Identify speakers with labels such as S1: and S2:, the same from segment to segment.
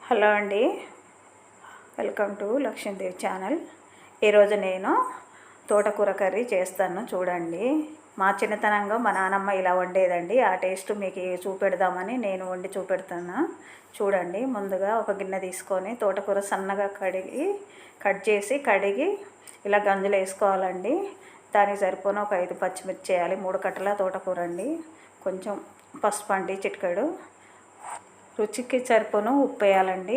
S1: Hello అండి, welcome to Lakshmidevi channel. ఈరోజు నేను తోటకూర కర్రీ చేస్తాను చూడండి. మా చిన్నతనంగా మా నానమ్మ ఇలా వండేదండి. ఆ టేస్ట్ మీకు చూపెడదామని నేను వండి చూపెడుతున్నా చూడండి. ముందుగా ఒక గిన్నె తీసుకొని తోటకూర సన్నగా కట్ చేసి కడిగి ఇలా గంజులు వేసుకోవాలండి. దానికి సరిపోను ఒక 5 పచ్చిమిర్చి వేయాలి. 3 కట్టల తోటకూర అండి. కొంచెం పసుపు అండి, చిటికెడు. రుచికి సరిపోను ఉప్పు వేయాలండి.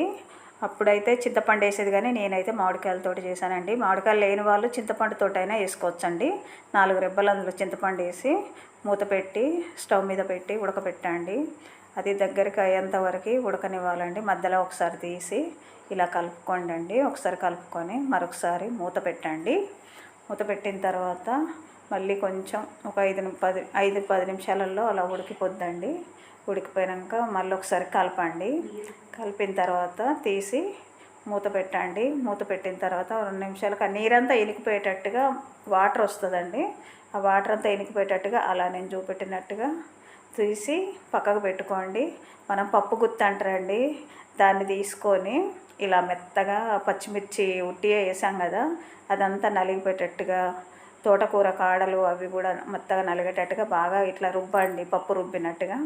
S1: అప్పుడైతే చింతపండు వేసేది, కానీ నేనైతే మామిడికాయలతోటి చేశానండి. మామిడికాయలు లేని వాళ్ళు చింతపండుతోటైనా వేసుకోవచ్చండి. 4 రెబ్బలు అందులో చింతపండు వేసి మూత పెట్టి స్టవ్ మీద పెట్టి ఉడకబెట్టండి. అది దగ్గరికి అయ్యేంత వరకు ఉడకనివ్వాలండి. మధ్యలో ఒకసారి తీసి ఇలా కలుపుకోండి అండి. ఒకసారి కలుపుకొని మరొకసారి మూత పెట్టండి. మూత పెట్టిన తర్వాత మళ్ళీ కొంచెం ఒక 5-10 నిమిషాలలో అలా ఉడికిపోద్దండి. ఉడికిపోయాక మళ్ళీ ఒకసారి కలపండి. కలిపిన తర్వాత తీసి మూత పెట్టండి. మూత పెట్టిన తర్వాత 2 నిమిషాలకు ఆ నీరంతా ఇనికిపోయేటట్టుగా వాటర్ వస్తుందండి. ఆ వాటర్ అంతా ఇనికిపోయేటట్టుగా అలా నేను చూపెట్టినట్టుగా తీసి పక్కకు పెట్టుకోండి. మనం పప్పు గుత్తి అంటారండి, దాన్ని తీసుకొని ఇలా మెత్తగా పచ్చిమిర్చి ఉట్టిగా వేసాం కదా, అదంతా నలిగిపోయేటట్టుగా తోటకూర కాడలు అవి కూడా మెత్తగా నలిగేటట్టుగా బాగా ఇట్లా రుబ్బండి. పప్పు రుబ్బినట్టుగా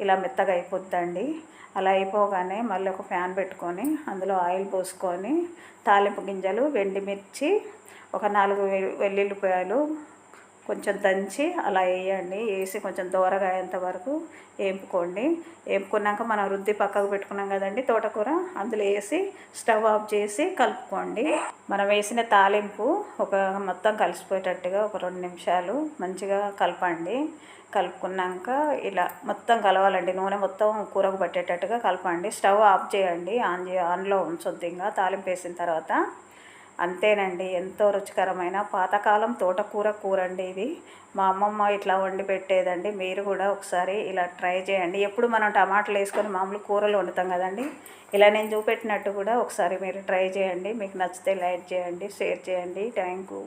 S1: ఇలా మెత్తగా అయిపోద్దండి. అలా అయిపోగానే మళ్ళీ ఒక ప్యాన్ పెట్టుకొని అందులో ఆయిల్ పోసుకొని తాలింపు గింజలు, ఎండుమిర్చి, ఒక 4 వెల్లుల్లిపాయలు కొంచెం దంచి అలా వేయండి. వేసి కొంచెం దోరగా అయ్యేంత వరకు వేపుకోండి. వేపుకున్నాక మనం రుద్ది పక్కకు పెట్టుకున్నాం కదండి తోటకూర, అందులో వేసి స్టవ్ ఆఫ్ చేసి కలుపుకోండి. మనం వేసిన తాలింపు మొత్తం కలిసిపోయేటట్టుగా ఒక 2 నిమిషాలు మంచిగా కలపండి. కలుపుకున్నాక ఇలా మొత్తం కలవాలండి. నూనె మొత్తం కూరకు పట్టేటట్టుగా కలపండి. స్టవ్ ఆఫ్ చేయండి. ఆన్లో ఉంచొద్దు. ఇంకా తాలింపు వేసిన తర్వాత అంతేనండి. ఎంతో రుచికరమైన పాతకాలం తోటకూర కూర అండి ఇది. మా అమ్మమ్మ ఇట్లా వండి పెట్టేదండి. మీరు కూడా ఒకసారి ఇలా ట్రై చేయండి. ఎప్పుడు మనం టమాటాలు వేసుకొని మామూలు కూరలు వండుతాం కదండి, ఇలా నేను చూపెట్టినట్టు కూడా ఒకసారి మీరు ట్రై చేయండి. మీకు నచ్చితే లైక్ చేయండి, షేర్ చేయండి. Thank you.